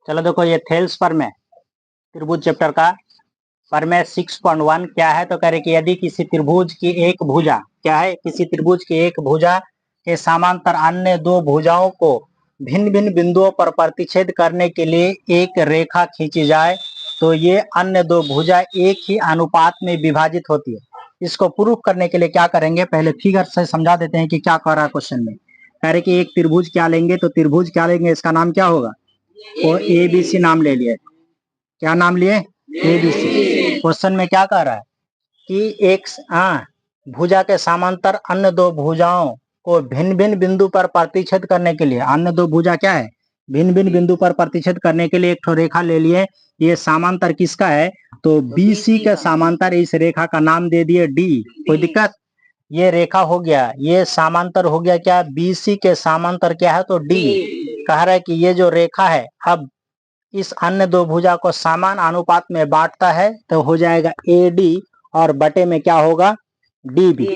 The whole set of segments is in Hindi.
चलो देखो, ये थेल्स प्रमेय, त्रिभुज चैप्टर का प्रमेय 6.1 क्या है, तो कह रहे कि यदि किसी त्रिभुज की एक भुजा, क्या है, किसी त्रिभुज की एक भुजा के समांतर अन्य दो भुजाओं को भिन्न भिन्न बिंदुओं पर प्रतिच्छेद करने के लिए एक रेखा खींची जाए, तो ये अन्य दो भुजा एक ही अनुपात में विभाजित होती है। इसको प्रूफ करने के लिए क्या करेंगे, पहले फिगर से समझा देते हैं कि क्या कह रहा है क्वेश्चन में। कह रहे कि एक त्रिभुज क्या लेंगे, तो त्रिभुज क्या लेंगे, इसका नाम क्या होगा, वो ABC नाम ले लिए। क्या नाम लिए, ABC। क्वेश्चन में क्या कह रहा है कि एक भुजा के समांतर अन्य दो भुजाओं को भिन्न भिन्न बिंदु पर प्रतिच्छेद करने के लिए, अन्य दो भुजा क्या है, भिन्न भिन्न बिंदु पर प्रतिच्छेद करने के लिए एक ठो रेखा ले लिए। ये समांतर किसका है, तो BC के समांतर इस रेखा का नाम दे दिए D। कोई दिक्कत, ये रेखा हो गया, ये समांतर हो गया क्या, BC के समांतर क्या है, तो D। कह रहा है कि ये जो रेखा है अब इस अन्य दो भुजा को समान अनुपात में बांटता है, तो हो जाएगा AD और बटे में क्या होगा, DB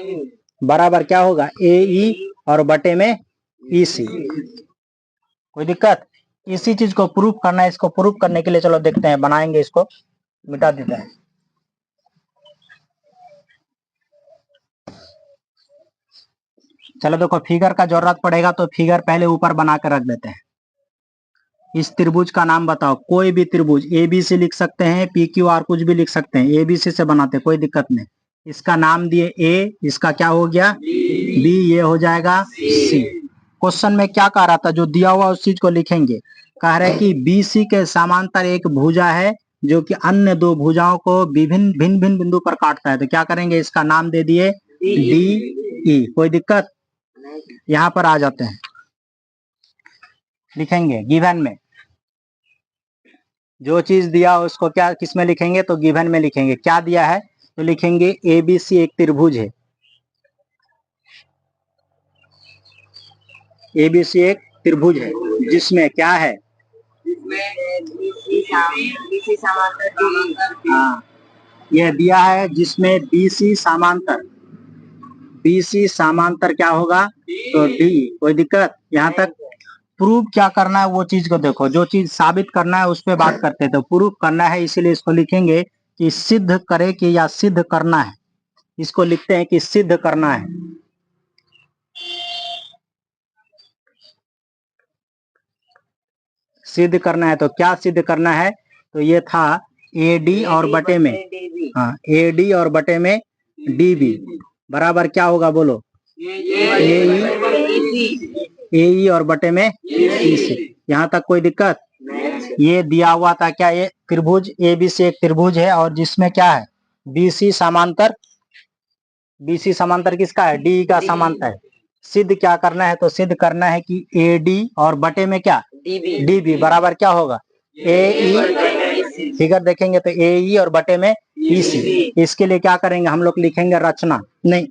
बराबर क्या होगा, AE और बटे में EC। कोई दिक्कत, इसी चीज को प्रूफ करना है। इसको प्रूफ करने के लिए चलो देखते हैं, बनाएंगे, इसको मिटा देते हैं। चलो देखो, फिगर का जरूरत पड़ेगा तो फिगर पहले ऊपर बना के रख देते हैं। इस त्रिभुज का नाम बताओ, कोई भी त्रिभुज, ABC लिख सकते हैं, PQR कुछ भी लिख सकते हैं, ABC से बनाते, कोई दिक्कत नहीं। इसका नाम दिए A, इसका क्या हो गया B, ये हो जाएगा C। क्वेश्चन में क्या कह रहा था, जो दिया हुआ उस चीज को लिखेंगे। कह रहे कि BC के समांतर एक भुजा है जो कि अन्य दो भुजाओं को भिन्न भिन्न बिंदु पर काटता है, तो क्या करेंगे, इसका नाम दे दिए DE। कोई दिक्कत, यहां पर आ जाते हैं, लिखेंगे गिवन में जो चीज दिया उसको क्या किस में लिखेंगे, तो गिवन में लिखेंगे। क्या दिया है, तो लिखेंगे ABC एक त्रिभुज है, ABC एक त्रिभुज है जिसमें क्या है, हाँ, यह दिया है जिसमें BC समांतर क्या होगा, तो D। कोई दिक्कत, यहाँ तक प्रूफ क्या करना है वो चीज को देखो, जो चीज साबित करना है उस पर बात करते हैं, तो प्रूफ करना है, इसीलिए इसको लिखेंगे कि सिद्ध करे कि या सिद्ध करना है। इसको लिखते हैं कि सिद्ध करना है। सिद्ध करना है, तो क्या सिद्ध करना है, तो ये था AD और बटे में, हाँ, AD और बटे में DB बराबर क्या होगा, बोलो, AE और बटे में EC। यहाँ तक कोई दिक्कत, ये दिया हुआ था क्या, ये त्रिभुज ABC एक त्रिभुज है और जिसमें क्या है, BC समांतर किसका है, D का समांतर है। सिद्ध क्या करना है, तो सिद्ध करना है कि AD और बटे में क्या, DB बराबर क्या होगा, AE। फिगर देखेंगे तो AE और बटे में EC। इसके लिए क्या करेंगे, हम लोग लिखेंगे रचना, नहीं,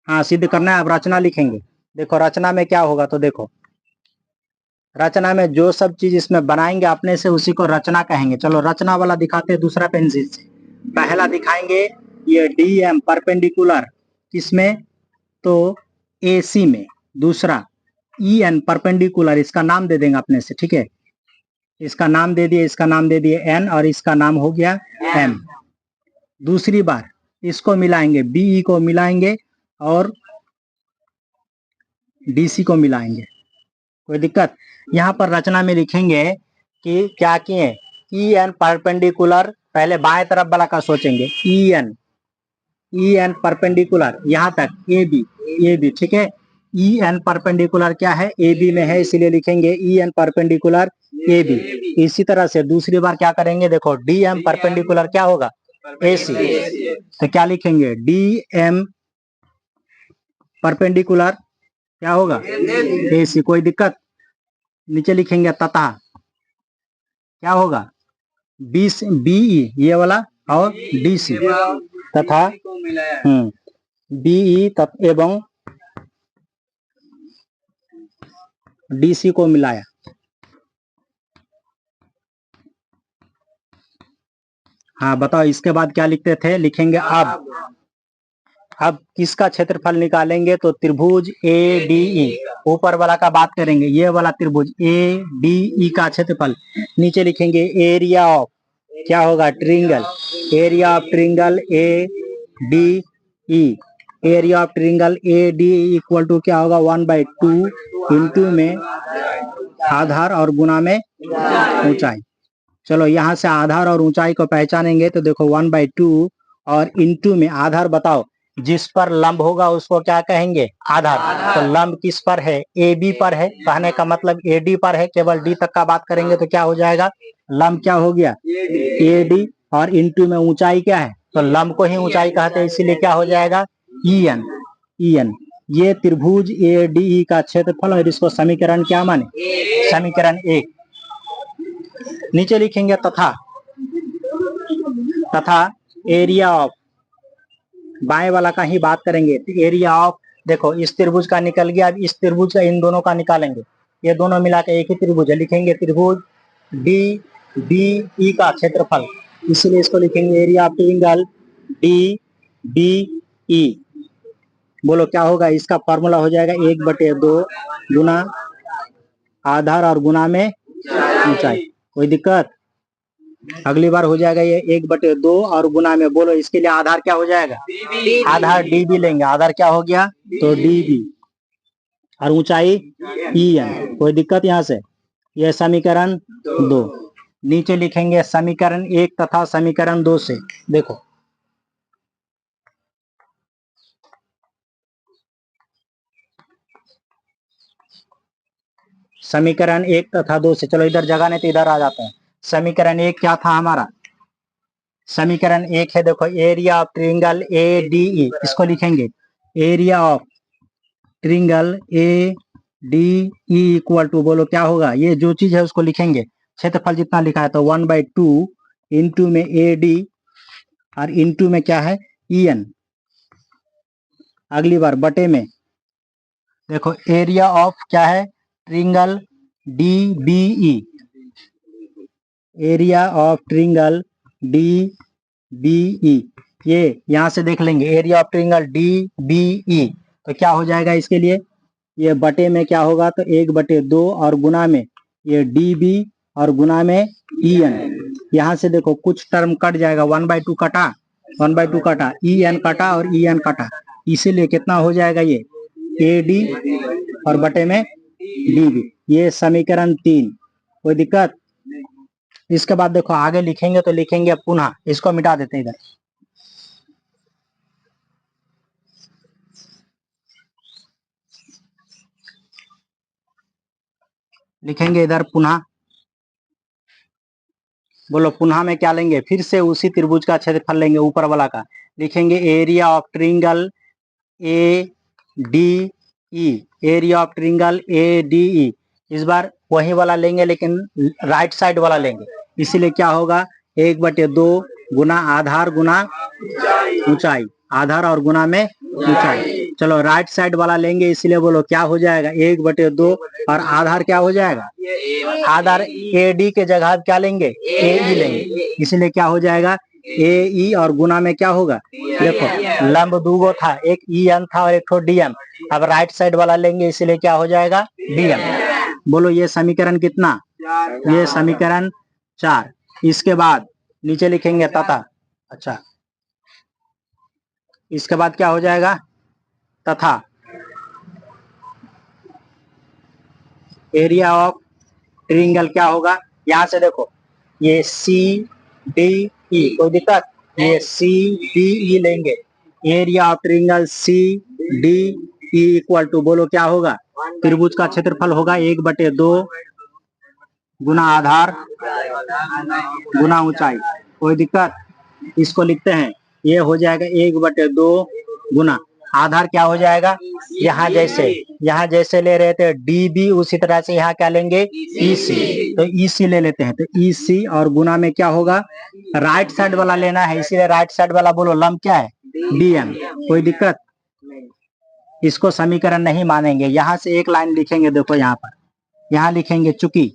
हाँ, सिद्ध करना है, अब रचना लिखेंगे। देखो रचना में क्या होगा, तो देखो रचना में जो सब चीज इसमें बनाएंगे अपने से उसी को रचना कहेंगे। चलो रचना वाला दिखाते हैं दूसरा पेंसिल से। पहला दिखाएंगे ये DM परपेंडिकुलर किसमें, तो AC में। दूसरा EN परपेंडिकुलर, इसका नाम दे देंगे अपने से, ठीक है, इसका नाम दे दिए, इसका नाम दे दिए N और इसका नाम हो गया M। दूसरी बार इसको मिलाएंगे, BE को मिलाएंगे और DC को मिलाएंगे। कोई दिक्कत, यहाँ पर रचना में लिखेंगे कि क्या किए, EN परपेंडिकुलर, पहले बाएं तरफ वाला का सोचेंगे, EN परपेंडिकुलर यहाँ तक AB, ठीक है, EN परपेंडिकुलर क्या है, AB में है, इसीलिए लिखेंगे EN परपेंडिकुलर AB। इसी तरह से दूसरी बार क्या करेंगे, देखो DM परपेंडिकुलर क्या होगा, AC, तो क्या लिखेंगे, DM परपेंडिकुलर क्या होगा, AC। कोई दिक्कत, नीचे लिखेंगे तथा क्या होगा, BE ये वाला और DC तथा BE एवं DC को मिलाया। हाँ बताओ, इसके बाद क्या लिखते थे, लिखेंगे अब अब किसका क्षेत्रफल निकालेंगे तो त्रिभुज ए डी ई, ऊपर वाला का बात करेंगे, ये वाला त्रिभुज ए डी ई का क्षेत्रफल। नीचे लिखेंगे एरिया ऑफ, क्या होगा triangle, area of triangle A D E, area of triangle A D equal to क्या होगा 1/2 इंटू में आधार और गुना में ऊंचाई। चलो यहाँ से आधार और ऊंचाई को पहचानेंगे तो देखो 1/2 और इंटू में आधार, बताओ जिस पर लंब होगा उसको क्या कहेंगे आधार। तो लंब किस पर है, ए बी पर है, कहने का मतलब ए डी पर है, केवल डी तक का बात करेंगे तो क्या हो जाएगा, लंब क्या हो गया ए डी, और इंटू में ऊंचाई क्या है, तो लंब को ही ऊंचाई कहते हैं, इसीलिए क्या हो जाएगा ई एन। ई एन ये त्रिभुज ए डी ई का क्षेत्रफल, और इसको समीकरण क्या माने, समीकरण 1। नीचे लिखेंगे तथा, तथा एरिया ऑफ, बाएं वाला का ही बात करेंगे, तो एरिया ऑफ देखो इस त्रिभुज का निकल गया, अब इस त्रिभुज का इन दोनों का निकालेंगे, ये दोनों मिला के एक ही त्रिभुज है, लिखेंगे त्रिभुज डी बी ई का क्षेत्रफल, इसलिए इसको लिखेंगे area of triangle D B E. बोलो क्या होगा, इसका फॉर्मूला हो जाएगा 1/2 गुना आधार और गुना में ऊंचाई। कोई दिक्कत, अगली बार हो जाएगा ये 1/2 और गुना में, बोलो इसके लिए आधार क्या हो जाएगा, आधार डी बी लेंगे, आधार क्या हो गया तो डी बी, और ऊंचाई ई एन। कोई दिक्कत यहाँ से, यह समीकरण 2। नीचे लिखेंगे समीकरण 1 तथा समीकरण 2 से, देखो समीकरण 1 तथा 2 से, चलो इधर जगह नहीं तो इधर आ जाते हैं। समीकरण 1 क्या था हमारा, समीकरण 1 है देखो area of triangle A D E, इसको लिखेंगे area of triangle A D E equal to, बोलो क्या होगा, ये जो चीज है उसको लिखेंगे, क्षेत्रफल जितना लिखा है तो 1/2 इंटू में ए डी और इंटू में क्या है ई एन, अगली बार बटे में देखो एरिया ऑफ क्या है triangle D B E, area of triangle D B E, ये यहां से देख लेंगे area of triangle D B E, तो क्या हो जाएगा इसके लिए, ये बटे में क्या होगा तो 1/2 और गुना में ये डी बी और गुना में ई एन, यहाँ से देखो कुछ टर्म कट जाएगा, 1/2 कटा, 1/2 कटा, ई एन कटा और ई एन कटा, इसीलिए कितना हो जाएगा ये ए डी और बटे में डी बी, ये समीकरण 3। कोई दिक्कत, इसके बाद देखो आगे लिखेंगे तो लिखेंगे पुनः, इसको मिटा देते हैं इधर, लिखेंगे इधर पुनः, बोलो पुनः में क्या लेंगे, फिर से उसी त्रिभुज का क्षेत्रफल लेंगे ऊपर वाला का, लिखेंगे area of triangle A D E, area of triangle A D ई, इस बार वही वाला लेंगे लेकिन राइट साइड वाला लेंगे, इसीलिए क्या होगा 1/2 गुना आधार गुना ऊंचाई, आधार और गुना में ऊंचाई। चलो राइट साइड वाला लेंगे, इसलिए बोलो क्या हो जाएगा 1/2 और आधार क्या हो जाएगा, आधार ए डी के जगह क्या लेंगे ए ई लेंगे, इसलिए क्या हो जाएगा ए ई और गुना में क्या होगा, देखो लंब दूगो था, एक ई एन था और एक ठो डी एम, अब राइट साइड वाला लेंगे इसलिए क्या हो जाएगा डी एम। बोलो ये समीकरण कितना, ये समीकरण 4। इसके बाद नीचे लिखेंगे तथा, अच्छा इसके बाद क्या हो जाएगा तथा एरिया ऑफ ट्रायंगल क्या होगा, यहाँ से देखो ये सी डी ई, कोई दिक्कत, ये सी डी ई लेंगे, area of triangle C D E equal to, बोलो क्या होगा, त्रिभुज का क्षेत्रफल होगा 1/2 गुना आधार गुना ऊंचाई। कोई दिक्कत, इसको लिखते हैं, ये हो जाएगा 1/2 गुना आधार क्या हो जाएगा, यहाँ जैसे ले रहे थे डी बी, उसी तरह से यहाँ क्या लेंगे ई सी, तो ई सी ले लेते हैं, तो ई सी और गुना में क्या होगा, राइट साइड वाला लेना है, इसीलिए राइट साइड वाला बोलो लंब क्या है डी एम। कोई दिक्कत, इसको समीकरण नहीं मानेंगे, यहाँ से एक लाइन लिखेंगे, देखो यहाँ पर, यहाँ लिखेंगे चूंकि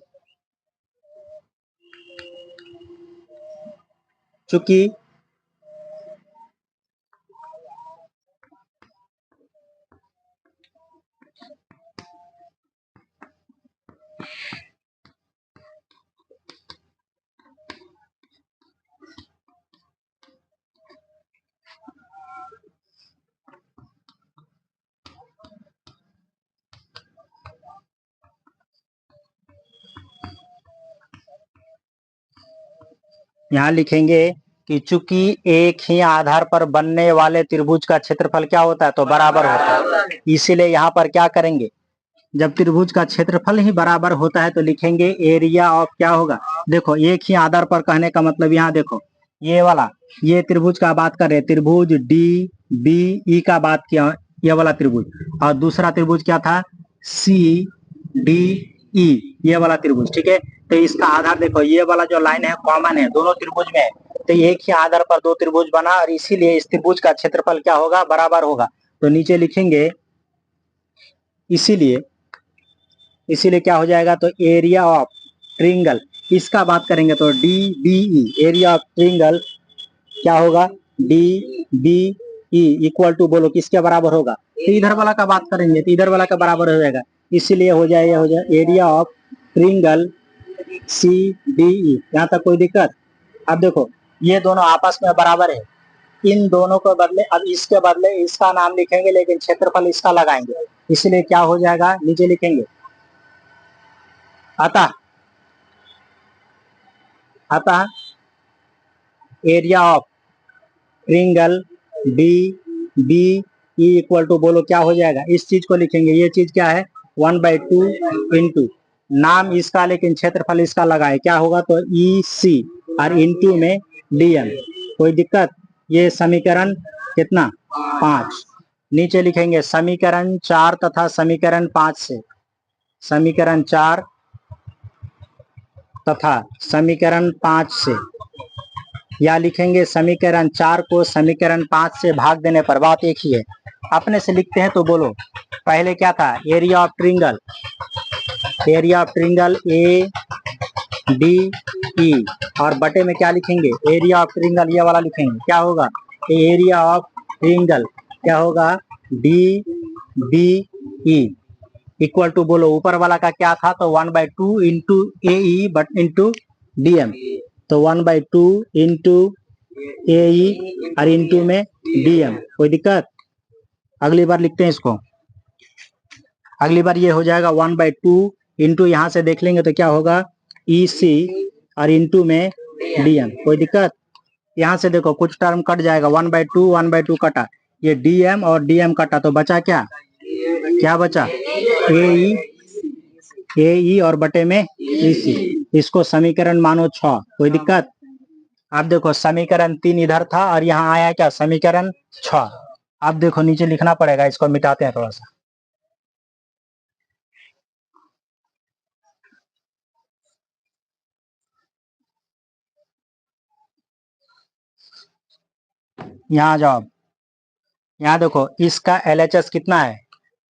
यहाँ लिखेंगे कि चूंकि एक ही आधार पर बनने वाले त्रिभुज का क्षेत्रफल क्या होता है, तो बराबर होता है। इसीलिए यहाँ पर क्या करेंगे, जब त्रिभुज का क्षेत्रफल ही बराबर होता है तो लिखेंगे एरिया ऑफ क्या होगा। देखो एक ही आधार पर कहने का मतलब यहाँ देखो ये वाला, ये त्रिभुज का बात कर रहे हैं, त्रिभुज डी बी ई का बात किया, ये वाला त्रिभुज, और दूसरा त्रिभुज क्या था, सी डी ई, ये वाला त्रिभुज। ठीक है, तो इसका आधार देखो ये वाला जो लाइन है कॉमन है दोनों त्रिभुज में, तो एक ही आधार पर दो त्रिभुज बना और इसीलिए इस त्रिभुज का क्षेत्रफल क्या होगा, बराबर होगा। तो नीचे लिखेंगे इसीलिए क्या हो जाएगा, तो एरिया ऑफ ट्रिंगल, इसका बात करेंगे तो D B E, area of triangle क्या होगा, D B E equal to बोलो किसके बराबर होगा, तो इधर वाला का बात करेंगे तो इधर वाला का बराबर हो जाएगा, इसीलिए हो जाएगा area of triangle C D E. यहाँ तक कोई दिक्कत। अब देखो ये दोनों आपस में बराबर है, इन दोनों को बदले, अब इसके बदले इसका नाम लिखेंगे लेकिन क्षेत्रफल इसका लगाएंगे, इसलिए क्या हो जाएगा, नीचे लिखेंगे अतः area of triangle D B E equal to बोलो क्या हो जाएगा, इस चीज को लिखेंगे, ये चीज क्या है 1/2 इंटू नाम इसका लेकिन क्षेत्रफल इसका लगाए, क्या होगा, तो ई सी और इंटू में डीएम। कोई दिक्कत। ये समीकरण कितना 5। नीचे लिखेंगे समीकरण 4 तथा समीकरण 5 से, समीकरण 4 तथा समीकरण 5 से, या लिखेंगे समीकरण 4 को समीकरण 5 से भाग देने पर, बात एक ही है, अपने से लिखते हैं तो बोलो पहले क्या था, area of triangle A D ई और बटे में क्या लिखेंगे, एरिया ऑफ ट्रिंगल ये वाला लिखेंगे, क्या होगा, एरिया ऑफ ट्रिंगल क्या होगा, D B E equal to बोलो ऊपर वाला का क्या था, तो 1/2 into A E but into D M, तो 1/2 इंटू ए ई और इंटू में डी एम। कोई दिक्कत। अगली बार लिखते हैं इसको, अगली बार ये हो जाएगा 1/2 इंटू, यहाँ से देख लेंगे तो क्या होगा ई सी और इंटू में डी एम। कोई दिक्कत। यहाँ से देखो कुछ टर्म कट जाएगा, 1/2 कटा, ये डी एम और डी एम कटा, तो बचा क्या, क्या बचा ए ई और बटे में ई सी, इसको समीकरण मानो 6। कोई दिक्कत। अब देखो समीकरण 3 इधर था और यहाँ आया क्या, समीकरण 6। अब देखो नीचे लिखना पड़ेगा, इसको मिटाते हैं थोड़ा सा, यहाँ जाओ, यहाँ देखो इसका LHS कितना है,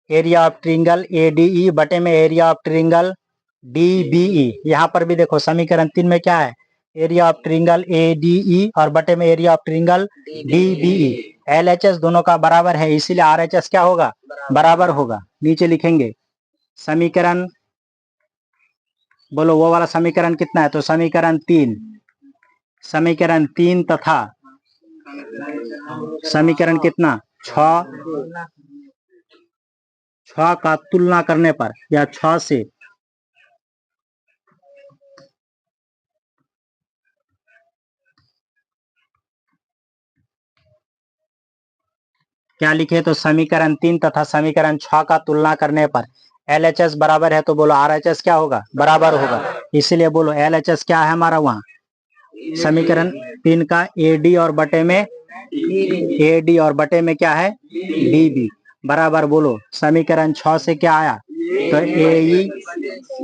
एरिया ऑफ ट्रिंगल ADE बटे में एरिया ऑफ ट्रिंगल DBE। यहाँ पर भी देखो समीकरण 3 में क्या है, एरिया ऑफ ट्रिंगल ADE और बटे में area of triangle DBE। LHS दोनों का बराबर है, इसीलिए RHS क्या होगा, बराबर होगा। नीचे लिखेंगे समीकरण, बोलो वो वाला समीकरण कितना है, तो समीकरण 3 तथा समीकरण कितना 6 का तुलना करने पर, या 6 से क्या लिखे, तो समीकरण 3 तथा समीकरण 6 का तुलना करने पर LHS बराबर है, तो बोलो RHS क्या होगा, बराबर होगा। इसीलिए बोलो LHS क्या है हमारा, वहां समीकरण 3 का AD और बटे में क्या है DB बराबर, बोलो समीकरण 6 से क्या आया, तो AE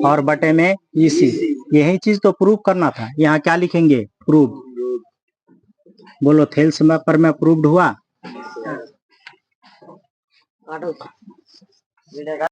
और बटे में EC। यही चीज तो प्रूव करना था। यहाँ क्या लिखेंगे, प्रूव, बोलो थेल्स पर में प्रूव्ड हुआ।